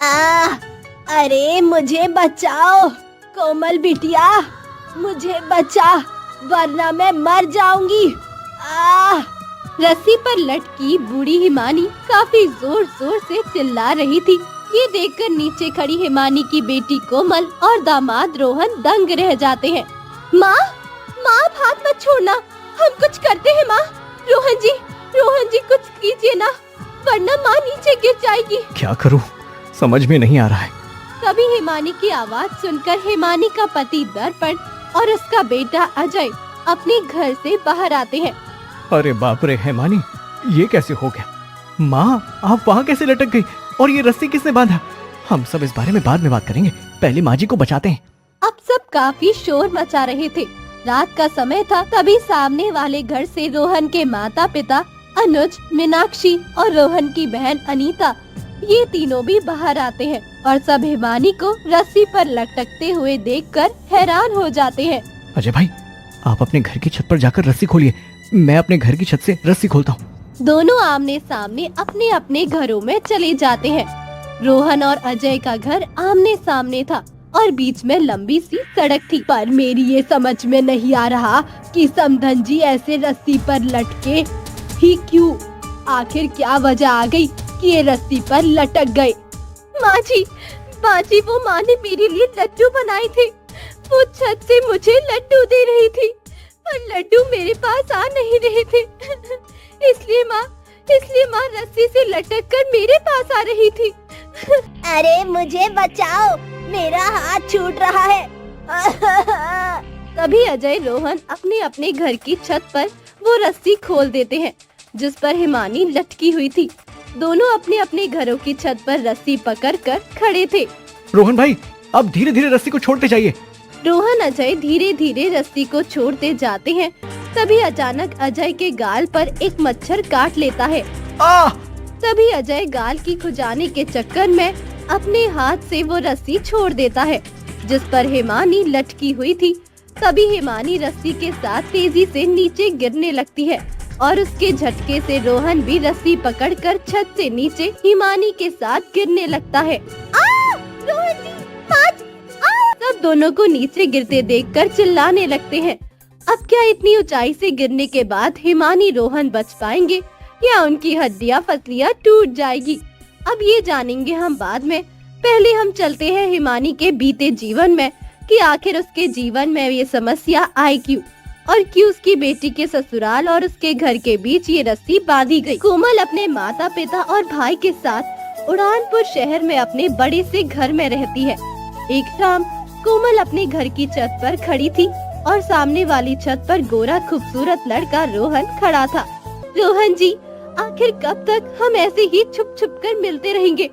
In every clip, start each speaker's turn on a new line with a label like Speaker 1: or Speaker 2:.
Speaker 1: आ, अरे मुझे बचाओ कोमल बिटिया, मुझे बचा वरना मैं मर जाऊंगी।
Speaker 2: रस्सी पर लटकी बूढ़ी हिमानी काफी जोर जोर से चिल्ला रही थी। ये देखकर नीचे खड़ी हिमानी की बेटी कोमल और दामाद रोहन दंग रह जाते हैं। माँ, माँ आप हाथ मत छोड़ना, हम कुछ करते हैं माँ। रोहन जी कुछ कीजिए ना, वरना माँ नीचे गिर जाएगी।
Speaker 3: क्या करूं, समझ में नहीं आ रहा है।
Speaker 2: तभी हिमानी की आवाज सुनकर हिमानी का पति दर्पण और उसका बेटा अजय अपने घर से बाहर आते हैं।
Speaker 3: अरे बाप रे हिमानी, ये कैसे हो गया? माँ, आप वहाँ कैसे लटक गई और ये रस्सी किसने बांधा? हम सब इस बारे में बाद में बात करेंगे, पहले माँ जी को बचाते हैं।
Speaker 2: अब सब काफी शोर मचा रहे थे। रात का समय था, तभी सामने वाले घर से रोहन के माता पिता अनुज, मीनाक्षी और रोहन की बहन अनीता, ये तीनों भी बाहर आते हैं और सब हिमानी को रस्सी पर लटकते हुए देखकर हैरान हो जाते हैं।
Speaker 3: अजय भाई, आप अपने घर की छत पर जाकर रस्सी खोलिए, मैं अपने घर की छत से रस्सी खोलता हूँ।
Speaker 2: दोनों आमने सामने अपने अपने घरों में चले जाते हैं। रोहन और अजय का घर आमने सामने था और बीच में लंबी सी सड़क थी। पर मेरी ये समझ में नहीं आ रहा कि समधन जी ऐसे रस्सी पर लटके ही क्यों? आखिर क्या वजह आ गई कि ये रस्सी पर लटक गए? माँ जी, वो माँ ने मेरे लिए लड्डू बनाए थे। वो छत से मुझे लड्डू दे रही थी, पर लड्डू मेरे पास आ नहीं रहे थे। इसलिए माँ रस्सी से लटक कर मेरे पास आ रही थी।
Speaker 1: अरे मुझे बचाओ, मेरा हाथ छूट रहा है।
Speaker 2: तभी अजय रोहन अपने अपने घर की छत पर वो रस्सी खोल देते हैं जिस पर हिमानी लटकी हुई थी। दोनों अपने अपने घरों की छत पर रस्सी पकड़कर खड़े थे।
Speaker 3: रोहन भाई, अब धीरे धीरे रस्सी को छोड़ते जाइए।
Speaker 2: रोहन अजय धीरे धीरे रस्सी को छोड़ते जाते हैं। तभी अचानक अजय के गाल पर एक मच्छर काट लेता है। तभी अजय गाल की खुजाने के चक्कर में अपने हाथ से वो रस्सी छोड़ देता है जिस पर हिमानी लटकी हुई थी। तभी हिमानी रस्सी के साथ तेजी से नीचे गिरने लगती है और उसके झटके से रोहन भी रस्सी पकड़कर छत से नीचे हिमानी के साथ गिरने लगता है। रोहन जी, सब दोनों को नीचे गिरते देखकर चिल्लाने लगते हैं। अब क्या इतनी ऊंचाई से गिरने के बाद हिमानी रोहन बच पाएंगे या उनकी हड्डियां फसलियां टूट जाएगी? अब ये जानेंगे हम बाद में। पहले हम चलते हैं हिमानी के बीते जीवन में कि आखिर उसके जीवन में ये समस्या आई क्यों और क्यों उसकी बेटी के ससुराल और उसके घर के बीच ये रस्सी बांधी गई। कोमल अपने माता पिता और भाई के साथ उड़ानपुर शहर में अपने बड़े से घर में रहती है। एक शाम कोमल अपने घर की छत पर खड़ी थी और सामने वाली छत पर गोरा खूबसूरत लड़का रोहन खड़ा था। रोहन जी, आखिर कब तक हम ऐसे ही छुप छुप कर मिलते रहेंगे?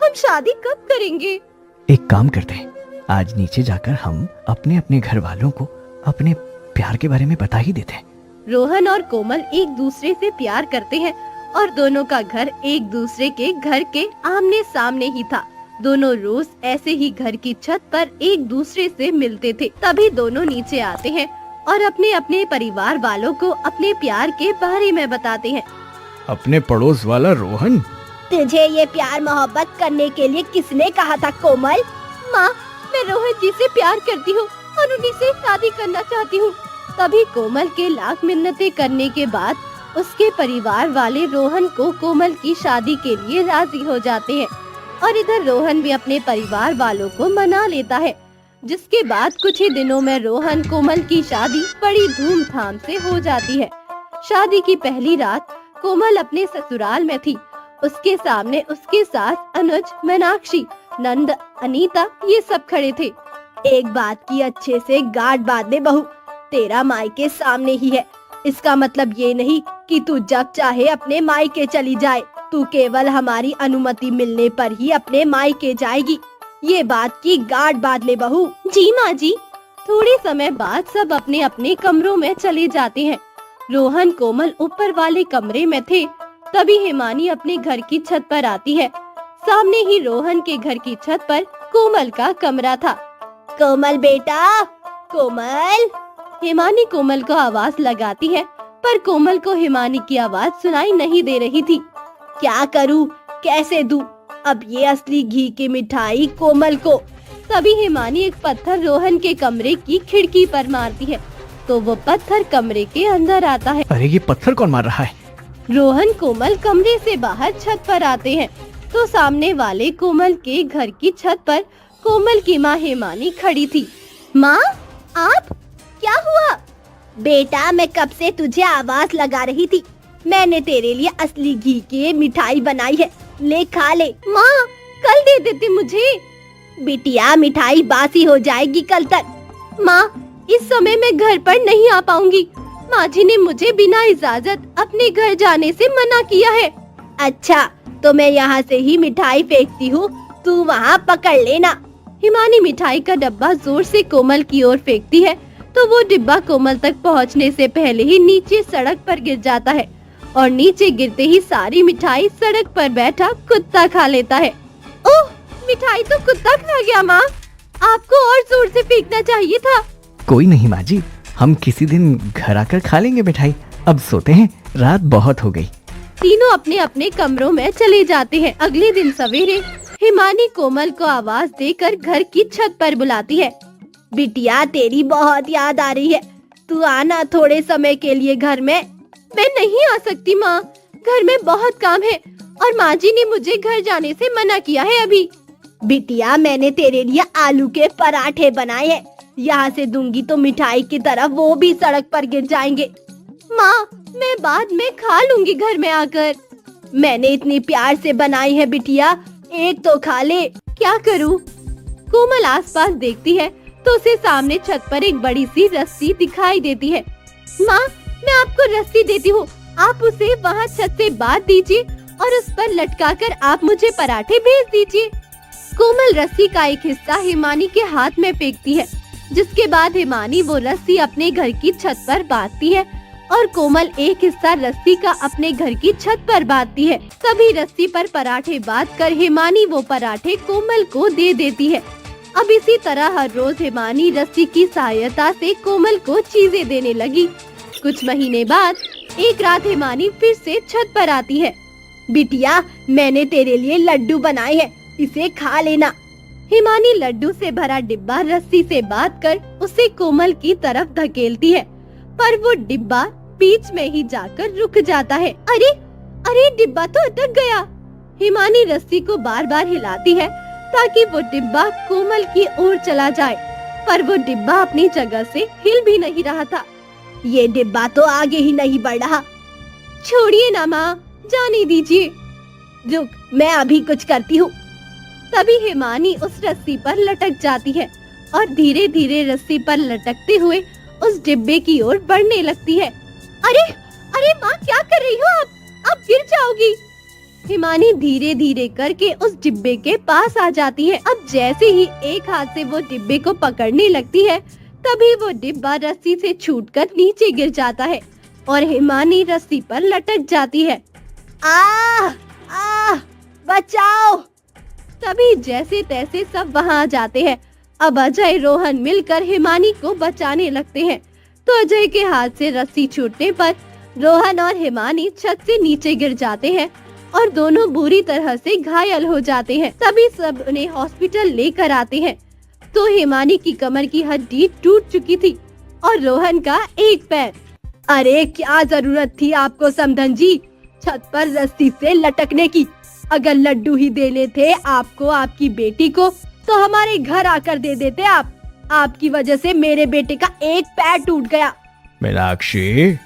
Speaker 2: हम शादी कब करेंगे?
Speaker 3: एक काम करते हैं, आज नीचे जाकर हम अपने अपने घर वालों को अपने प्यार के बारे में बता ही देते हैं।
Speaker 2: रोहन और कोमल एक दूसरे से प्यार करते हैं और दोनों का घर एक दूसरे के घर के आमने सामने ही था। दोनों रोज ऐसे ही घर की छत पर एक दूसरे से मिलते थे। तभी दोनों नीचे आते हैं और अपने अपने परिवार वालों को अपने प्यार के बारे में बताते हैं।
Speaker 3: अपने पड़ोस वाला रोहन,
Speaker 1: तुझे ये प्यार मोहब्बत करने के लिए किसने कहा था कोमल?
Speaker 2: माँ, मैं रोहन जी से प्यार करती हूँ और उन्हीं से शादी करना चाहती हूँ। तभी कोमल के लाख मिन्नतें करने के बाद उसके परिवार वाले रोहन को कोमल की शादी के लिए राजी हो जाते हैं और इधर रोहन भी अपने परिवार वालों को मना लेता है। जिसके बाद कुछ ही दिनों में रोहन कोमल की शादी बड़ी धूमधाम से हो जाती है। शादी की पहली रात कोमल अपने ससुराल में थी। उसके सामने उसके सास अनुज, मीनाक्षी, नंद, अनीता ये सब खड़े थे।
Speaker 1: एक बात की अच्छे से गांठ बांध दे बहू, तेरा मायके सामने ही है। इसका मतलब ये नहीं कि तू जब चाहे अपने मायके चली जाए। तू केवल हमारी अनुमति मिलने पर ही अपने मायके जाएगी। ये बात की गांठ बांध ले बहू।
Speaker 2: जी माँ जी। थोड़े समय बाद सब अपने अपने कमरों में चले जाते हैं। रोहन कोमल ऊपर वाले कमरे में थे। तभी हिमानी अपने घर की छत पर आती है। सामने ही रोहन के घर की छत पर कोमल का कमरा था।
Speaker 1: कोमल बेटा, कोमल।
Speaker 2: हिमानी कोमल को आवाज लगाती है पर कोमल को हिमानी की आवाज सुनाई नहीं दे रही थी।
Speaker 1: क्या करूं, कैसे दूं? अब ये असली घी की मिठाई कोमल को।
Speaker 2: तभी हिमानी एक पत्थर रोहन के कमरे की खिड़की पर मारती है तो वो पत्थर कमरे के अंदर आता है।
Speaker 3: अरे ये पत्थर कौन मार रहा है?
Speaker 2: रोहन कोमल कमरे से बाहर छत पर आते हैं तो सामने वाले कोमल के घर की छत पर कोमल की माँ हिमानी खड़ी थी।
Speaker 1: माँ, आप? क्या हुआ? बेटा, मैं कब से तुझे आवाज लगा रही थी। मैंने तेरे लिए असली घी की मिठाई बनाई है, ले खा ले।
Speaker 2: माँ, कल दे देती मुझे।
Speaker 1: बिटिया, मिठाई बासी हो जाएगी कल तक।
Speaker 2: माँ, इस समय मैं घर पर नहीं आ पाऊंगी। माँ जी ने मुझे बिना इजाजत अपने घर जाने से मना किया है।
Speaker 1: अच्छा, तो मैं यहाँ से ही मिठाई फेंकती हूँ, तू वहाँ पकड़ लेना।
Speaker 2: हिमानी मिठाई का डब्बा जोर से कोमल की ओर फेंकती है तो वो डिब्बा कोमल तक पहुँचने से पहले ही नीचे सड़क पर गिर जाता है और नीचे गिरते ही सारी मिठाई सड़क पर बैठा कुत्ता खा लेता है। ओह, मिठाई तो कुत्ता खा गया। माँ, आपको और जोर से फेंकना चाहिए था।
Speaker 3: कोई नहीं माँ जी, हम किसी दिन घर आकर खा लेंगे मिठाई। अब सोते हैं, रात बहुत हो गई।
Speaker 2: तीनों अपने अपने कमरों में चले जाते हैं। अगले दिन सवेरे हिमानी कोमल को आवाज देकर घर की छत पर बुलाती है।
Speaker 1: बिटिया, तेरी बहुत याद आ रही है, तू आना थोड़े समय के लिए घर में।
Speaker 2: मैं नहीं आ सकती माँ, घर में बहुत काम है और माँ जी ने मुझे घर जाने से मना किया है अभी।
Speaker 1: बिटिया, मैंने तेरे लिए आलू के पराठे बनाए हैं, यहाँ से दूंगी तो मिठाई की तरह वो भी सड़क पर गिर जाएंगे।
Speaker 2: माँ, मैं बाद में खा लूंगी घर में आकर।
Speaker 1: मैंने इतनी प्यार से बनाई है बिटिया, एक तो खा ले।
Speaker 2: क्या करूँ? कोमल आसपास देखती है तो उसे सामने छत पर एक बड़ी सी रस्सी दिखाई देती है। माँ, मैं आपको रस्सी देती हूँ, आप उसे वहाँ छत से बांध दीजिए और उस पर लटकाकर आप मुझे पराठे भेज दीजिए। कोमल रस्सी का एक हिस्सा हिमानी के हाथ में फेंकती है, जिसके बाद हिमानी वो रस्सी अपने घर की छत पर बांधती है और कोमल एक हिस्सा रस्सी का अपने घर की छत पर बांधती है। तभी रस्सी पर पराठे बांधकर हिमानी वो पराठे कोमल को दे देती है। अब इसी तरह हर रोज हिमानी रस्सी की सहायता से कोमल को चीजें देने लगी। कुछ महीने बाद एक रात हिमानी फिर से छत पर आती है।
Speaker 1: बिटिया, मैंने तेरे लिए लड्डू बनाए हैं, इसे खा लेना।
Speaker 2: हिमानी लड्डू से भरा डिब्बा रस्सी से बांधकर उसे कोमल की तरफ धकेलती है, पर वो डिब्बा बीच में ही जाकर रुक जाता है। अरे अरे, डिब्बा तो अटक गया। हिमानी रस्सी को बार बार हिलाती है ताकि वो डिब्बा कोमल की ओर चला जाए, पर वो डिब्बा अपनी जगह से हिल भी नहीं रहा था।
Speaker 1: ये डिब्बा तो आगे ही नहीं बढ़ रहा।
Speaker 2: छोड़िए ना माँ, जाने दीजिए।
Speaker 1: रुक, मैं अभी कुछ करती हूँ।
Speaker 2: तभी हिमानी उस रस्सी पर लटक जाती है और धीरे धीरे रस्सी पर लटकते हुए उस डिब्बे की ओर बढ़ने लगती है। अरे अरे माँ, क्या कर रही हो आप गिर जाओगी। हिमानी धीरे धीरे करके उस डिब्बे के पास आ जाती है। अब जैसे ही एक हाथ से वो डिब्बे को पकड़ने लगती है, तभी वो डिब्बा रस्सी से छूटकर नीचे गिर जाता है और हिमानी रस्सी पर लटक जाती है।
Speaker 1: बचाओ!
Speaker 2: तभी जैसे तैसे सब वहाँ आ जाते हैं। अब अजय रोहन मिलकर हिमानी को बचाने लगते हैं, तो अजय के हाथ से रस्सी छूटने पर रोहन और हिमानी छत से नीचे गिर जाते हैं और दोनों बुरी तरह से घायल हो जाते हैं। तभी सब उन्हें हॉस्पिटल लेकर आते हैं, तो हिमानी की कमर की हड्डी टूट चुकी थी और रोहन का एक पैर।
Speaker 1: अरे, क्या जरूरत थी आपको समधन जी छत पर रस्सी से लटकने की? अगर लड्डू ही देने थे आपको आपकी बेटी को, तो हमारे घर आकर दे देते आप। आपकी वजह से मेरे बेटे का एक पैर टूट गया।
Speaker 3: मीनाक्षी,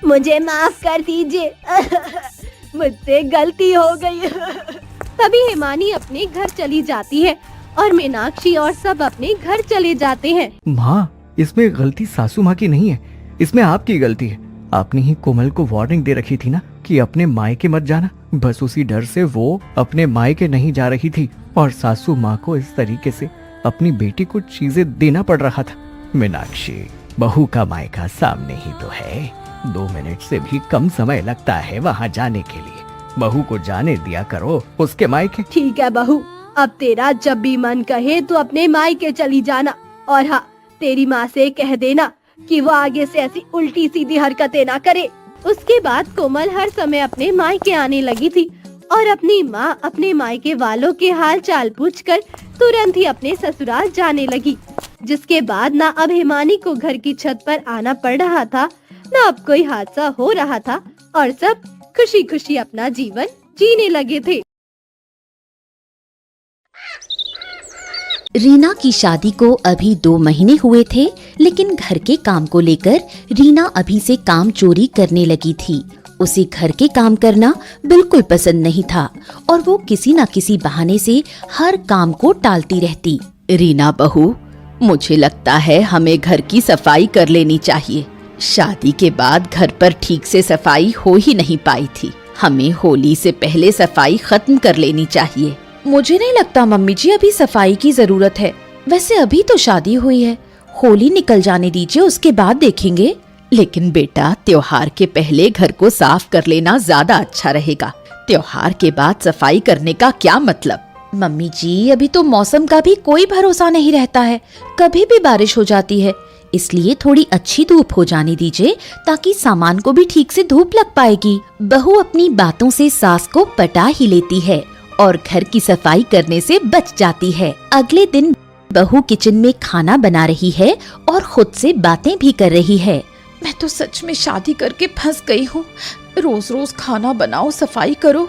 Speaker 1: मुझे माफ कर दीजिए, मुझसे गलती हो गई।
Speaker 2: तभी हिमानी अपने घर चली जाती है और मीनाक्षी और सब अपने घर चले जाते हैं।
Speaker 3: माँ, इसमें गलती सासू माँ की नहीं है, इसमें आपकी गलती है। आपने ही कोमल को वार्निंग दे रखी थी ना कि अपने मायके मत जाना। बस उसी डर से वो अपने मायके नहीं जा रही थी और सासू माँ को इस तरीके से अपनी बेटी को चीजें देना पड़ रहा था। मीनाक्षी, बहू का मायका सामने ही तो है, 2 मिनट से भी कम समय लगता है वहाँ जाने के लिए। बहू को जाने दिया करो उसके मायके।
Speaker 1: ठीक है बहू, अब तेरा जब भी मन कहे तो अपने मायके चली जाना। और हाँ, तेरी माँ से कह देना कि वो आगे से ऐसी उल्टी सीधी हरकतें ना करे।
Speaker 2: उसके बाद कोमल हर समय अपने मायके आने लगी थी और अपनी माँ अपने मायके वालों के हाल चाल पूछकर तुरंत ही अपने ससुराल जाने लगी। जिसके बाद ना अभिमानी को घर की छत पर आना पड़ रहा था, ना अब कोई हादसा हो रहा था और सब खुशी खुशी अपना जीवन जीने लगे थे।
Speaker 4: रीना की शादी को अभी 2 महीने हुए थे, लेकिन घर के काम को लेकर रीना अभी से काम चोरी करने लगी थी। उसे घर के काम करना बिल्कुल पसंद नहीं था और वो किसी न किसी बहाने से हर काम को टालती रहती। रीना बहू, मुझे लगता है हमें घर की सफाई कर लेनी चाहिए। शादी के बाद घर पर ठीक से सफाई हो ही नहीं पाई थी। हमें होली से पहले सफाई खत्म कर लेनी चाहिए। मुझे नहीं लगता मम्मी जी अभी सफाई की जरूरत है। वैसे अभी तो शादी हुई है, होली निकल जाने दीजिए, उसके बाद देखेंगे। लेकिन बेटा, त्योहार के पहले घर को साफ कर लेना ज्यादा अच्छा रहेगा। त्योहार के बाद सफाई करने का क्या मतलब? मम्मी जी, अभी तो मौसम का भी कोई भरोसा नहीं रहता है, कभी भी बारिश हो जाती है। इसलिए थोड़ी अच्छी धूप हो जाने दीजिए ताकि सामान को भी ठीक से धूप लग पाएगी। बहू अपनी बातों से सास को पटा ही लेती है और घर की सफाई करने से बच जाती है। अगले दिन बहू किचन में खाना बना रही है और खुद से बातें भी कर रही है। मैं तो सच में शादी करके फंस गई हूँ। रोज रोज खाना बनाओ, सफाई करो,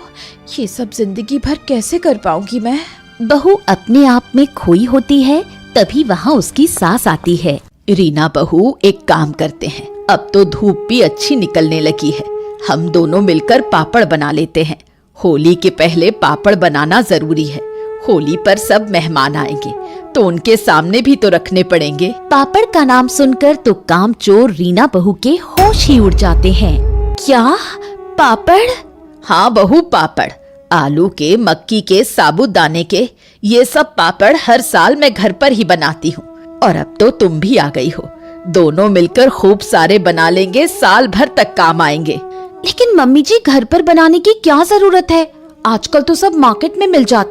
Speaker 4: ये सब जिंदगी भर कैसे कर पाऊंगी मैं? बहू अपने आप में खोई होती है, तभी वहाँ उसकी सास आती है। रीना बहू, एक काम करते हैं, अब तो धूप भी अच्छी निकलने लगी है, हम दोनों मिलकर पापड़ बना लेते हैं। होली के पहले पापड़ बनाना जरूरी है। होली पर सब मेहमान आएंगे तो उनके सामने भी तो रखने पड़ेंगे। पापड़ का नाम सुनकर तो कामचोर रीना बहू के होश ही उड़ जाते हैं। क्या पापड़? हाँ बहू, पापड़। आलू के, मक्की के, साबूदाने के, ये सब पापड़ हर साल मैं घर पर ही बनाती हूँ और अब तो तुम भी आ गई हो। दोनों मिलकर खूब सारे बना लेंगे, साल भर तक काम आएंगे। लेकिन मम्मी जी, घर पर बनाने की क्या जरूरत है? आजकल तो सब मार्केट में मिल जाते